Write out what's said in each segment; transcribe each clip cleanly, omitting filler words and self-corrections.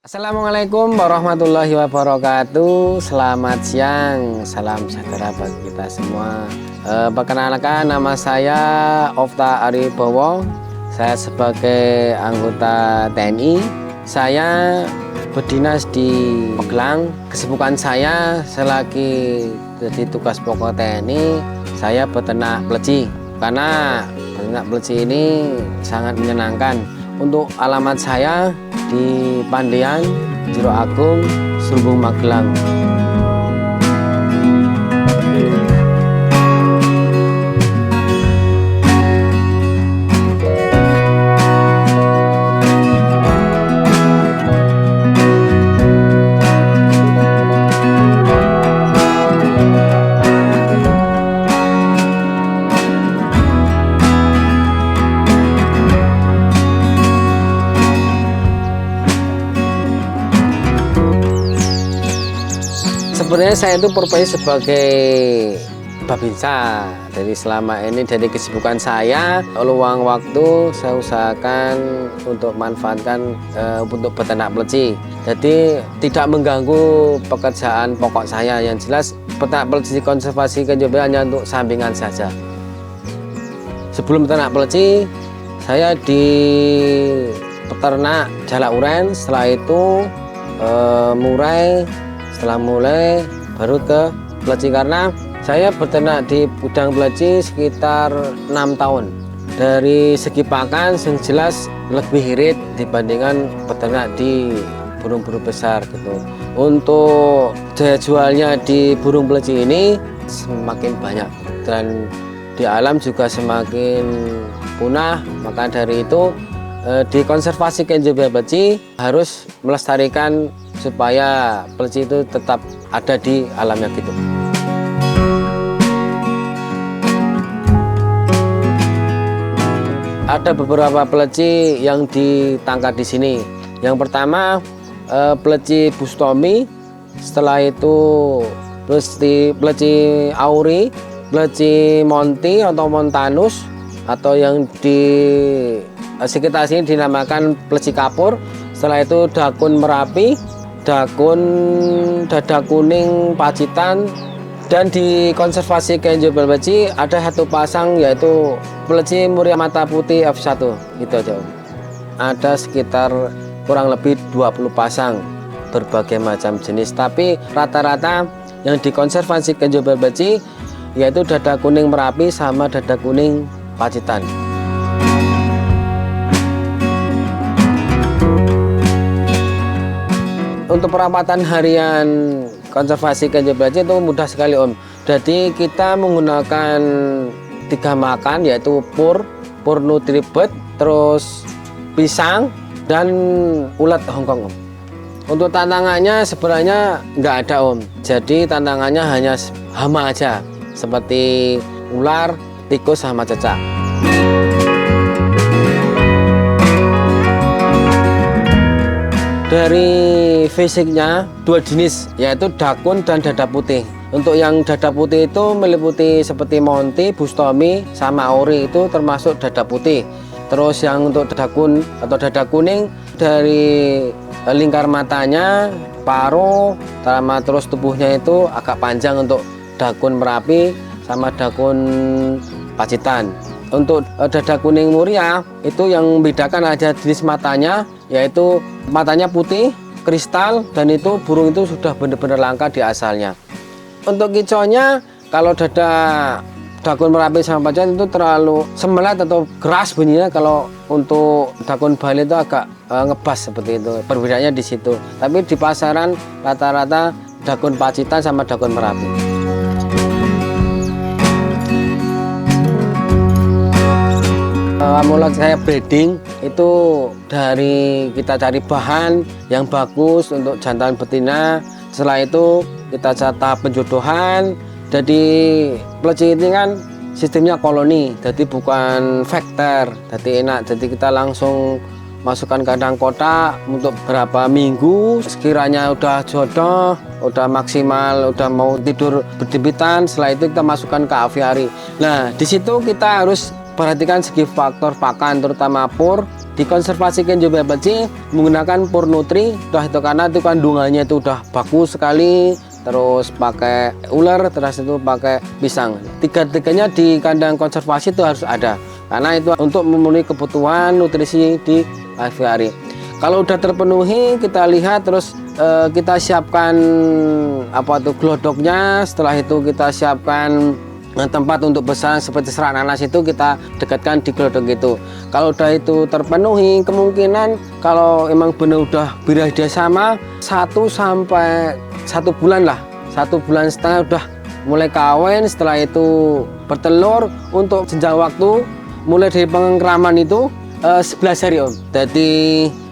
Assalamualaikum warahmatullahi wabarakatuh. Selamat siang, salam sejahtera bagi kita semua. Perkenalkan, nama saya Ofta Aribowo. Saya sebagai anggota TNI. Saya berdinas di Magelang. Kesibukan saya selagi jadi tugas pokok TNI, saya beternak pleci. Karena beternak pleci ini sangat menyenangkan. Untuk alamat saya di Pandean, Jero Agung, Sumbung, Magelang. Sebenarnya saya itu profesi sebagai babinsa. Jadi selama ini dari kesibukan saya, luang waktu saya usahakan untuk manfaatkan untuk beternak pleci. Jadi tidak mengganggu pekerjaan pokok saya. Yang jelas beternak pleci konservasi kehidupan hanya untuk sampingan saja. Sebelum beternak pleci, saya di peternak jalak uren. Setelah itu Setelah mulai baru ke pleci, karena saya beternak di gudang pleci sekitar 6 tahun. Dari segi pakan yang jelas lebih irit dibandingkan beternak di burung-burung besar gitu. Untuk daya jualnya di burung pleci ini semakin banyak dan di alam juga semakin punah. Maka dari itu di konservasi kehidupan pleci harus melestarikan supaya pleci itu tetap ada di alamnya gitu. Ada beberapa pleci yang ditangkap di sini. Yang pertama pleci bustomi, setelah itu pleci auri, pleci monti atau montanus, atau yang di sekitar sini dinamakan pleci kapur. Setelah itu dakun merapi, dakun dada kuning pacitan, dan di konservasi kehidupan pleci ada satu pasang yaitu pleci muria mata putih F1. Gitu aja Om. Ada sekitar kurang lebih 20 pasang berbagai macam jenis, tapi rata-rata yang dikonservasi kehidupan pleci yaitu dada kuning merapi sama dada kuning pacitan. Untuk perawatan harian konservasi kehidupan pleci itu mudah sekali Om. Jadi kita menggunakan 3 makan yaitu pur nutribet, terus pisang dan ulat Hongkong Om. Untuk tantangannya sebenarnya nggak ada Om. Jadi tantangannya hanya hama aja seperti ular, tikus sama cecak. Dari fisiknya 2 jenis yaitu dakun dan dada putih. Untuk yang dada putih itu meliputi seperti monti, bustomi, sama auri, itu termasuk dada putih. Terus yang untuk dakun atau dada kuning dari lingkar matanya, paruh, sama terus tubuhnya itu agak panjang untuk dakun merapi sama dakun pacitan. Untuk dada kuning muria itu yang membedakan aja jenis matanya, yaitu matanya putih kristal, dan itu burung itu sudah benar-benar langka di asalnya. Untuk kicaunya, kalau dada dakun merapi sama pacitan itu terlalu semelat atau keras bunyinya. Kalau untuk dakun bali itu agak ngebas seperti itu. Perbedaannya di situ. Tapi di pasaran rata-rata dakun pacitan sama dakun merapi. Mulai saya breeding itu dari kita cari bahan yang bagus untuk jantan betina. Setelah itu kita tahap penjodohan. Jadi pleci ini kan sistemnya koloni, jadi bukan vektor, jadi enak. Jadi kita langsung masukkan kandang kotak untuk berapa minggu. Sekiranya udah jodoh, udah maksimal, udah mau tidur berdempitan, setelah itu kita masukkan ke aviari. Nah di situ kita harus perhatikan segi faktor pakan, terutama pur, Dikonservasi Kenjo Pleci menggunakan Pur Nutri, itu karena itu kandungannya itu udah bagus sekali. Terus pakai ular, terus itu pakai pisang. Tiga-tiganya di kandang konservasi itu harus ada, karena itu untuk memenuhi kebutuhan nutrisi di aviari. Kalau udah terpenuhi, kita lihat terus kita siapkan glodoknya. Setelah itu kita siapkan tempat untuk besar seperti serak nanas, itu kita dekatkan di glodok itu. Kalau udah itu terpenuhi, kemungkinan kalau emang benar udah birah dia sama 1 sampai 1 bulan lah, 1,5 bulan udah mulai kawin. Setelah itu bertelur. Untuk jenjang waktu mulai dari pengkeraman itu 11 hari Om. Jadi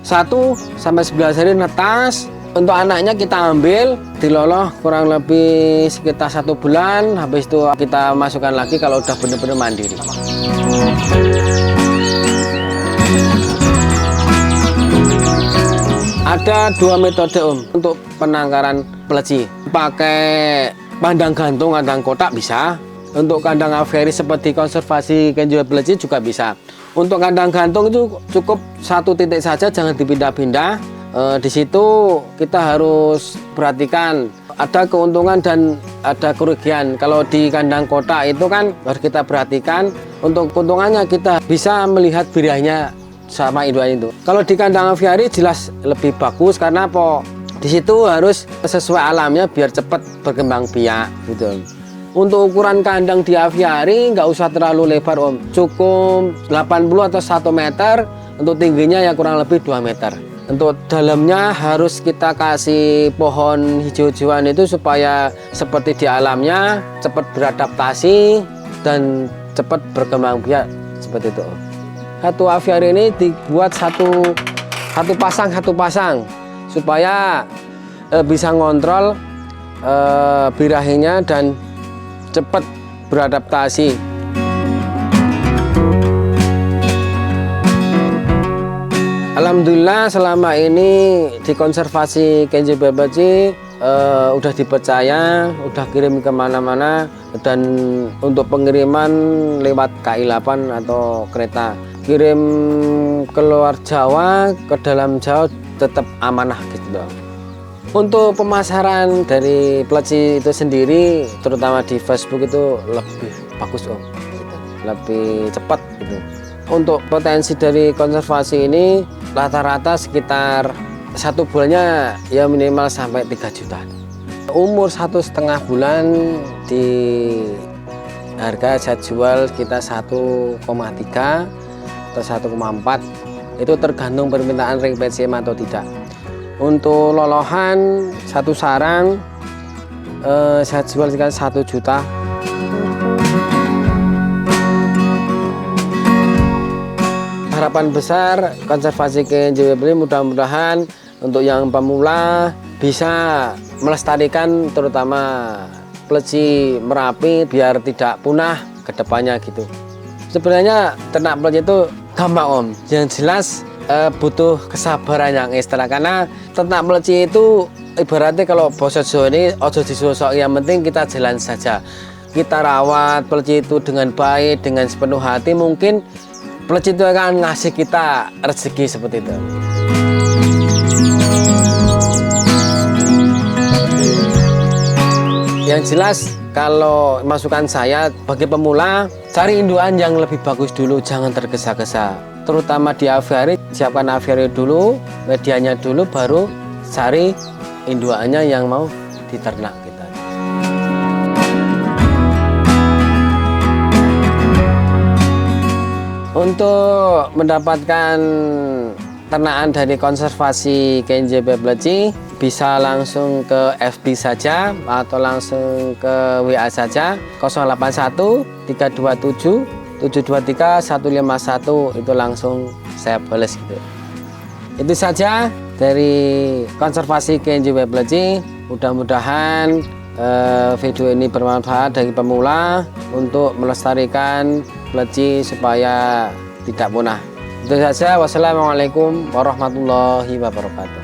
1 sampai 11 hari netas. Untuk anaknya kita ambil, diloloh kurang lebih sekitar 1 bulan. Habis itu kita masukkan lagi kalau udah benar-benar mandiri. Ada 2 metode Om untuk penangkaran pleci. Pakai kandang gantung, kandang kotak bisa. Untuk kandang aviari seperti konservasi Kenjo Pleci juga bisa. Untuk kandang gantung itu cukup 1 titik saja, jangan dipindah-pindah. Di situ kita harus perhatikan ada keuntungan dan ada kerugian. Kalau di kandang kotak itu kan harus kita perhatikan. Untuk keuntungannya kita bisa melihat birahnya sama induan itu. Kalau di kandang aviari jelas lebih bagus karena di situ harus sesuai alamnya biar cepat berkembang biak gitu. Untuk ukuran kandang di aviari nggak usah terlalu lebar Om, cukup 80 atau 1 meter. Untuk tingginya ya kurang lebih 2 meter. Untuk dalamnya harus kita kasih pohon hijau-hijauan itu supaya seperti di alamnya cepat beradaptasi dan cepat berkembang biak seperti itu. Satu aviari ini dibuat satu pasang supaya bisa ngontrol birahinya dan cepat beradaptasi. Alhamdulillah selama ini di konservasi Kenjo Pleci udah dipercaya, udah kirim kemana-mana, dan untuk pengiriman lewat KI8 atau kereta. Kirim keluar Jawa, ke dalam Jawa tetap amanah gitu dong. Untuk pemasaran dari Pleci itu sendiri, terutama di Facebook itu lebih bagus Om, lebih cepat gitu. Untuk potensi dari konservasi ini rata-rata sekitar 1 bulannya ya minimal sampai 3 juta. Umur 1,5 bulan di harga saya jual sekitar 1,3 atau 1,4, itu tergantung permintaan ring PCM atau tidak. Untuk lolohan 1 sarang saya jual sekitar 1 juta. Harapan besar konservasi Kenjo Pleci mudah-mudahan untuk yang pemula bisa melestarikan terutama pleci Merapi biar tidak punah ke depannya gitu. Sebenarnya ternak pleci itu gampang Om, yang jelas butuh kesabaran yang ekstra, karena ternak pleci itu ibaratnya kalau basa Jawa ini ojo disosok, yang penting kita jalan saja. Kita rawat pleci itu dengan baik, dengan sepenuh hati, mungkin pleci itu akan ngasih kita rezeki seperti itu. Yang jelas kalau masukan saya bagi pemula, cari induan yang lebih bagus dulu, jangan tergesa-gesa. Terutama di aviari, siapkan aviari dulu, medianya dulu, baru cari induannya yang mau diternak kita. Untuk mendapatkan ternakan dari konservasi Kenjo Pleci bisa langsung ke FB saja atau langsung ke WA saja 081 327 723 151, itu langsung saya bales gitu. Itu saja dari konservasi Kenjo Pleci. Mudah-mudahan video ini bermanfaat bagi pemula untuk melestarikan pleci supaya tidak punah. Itu saja. Wassalamualaikum warahmatullahi wabarakatuh.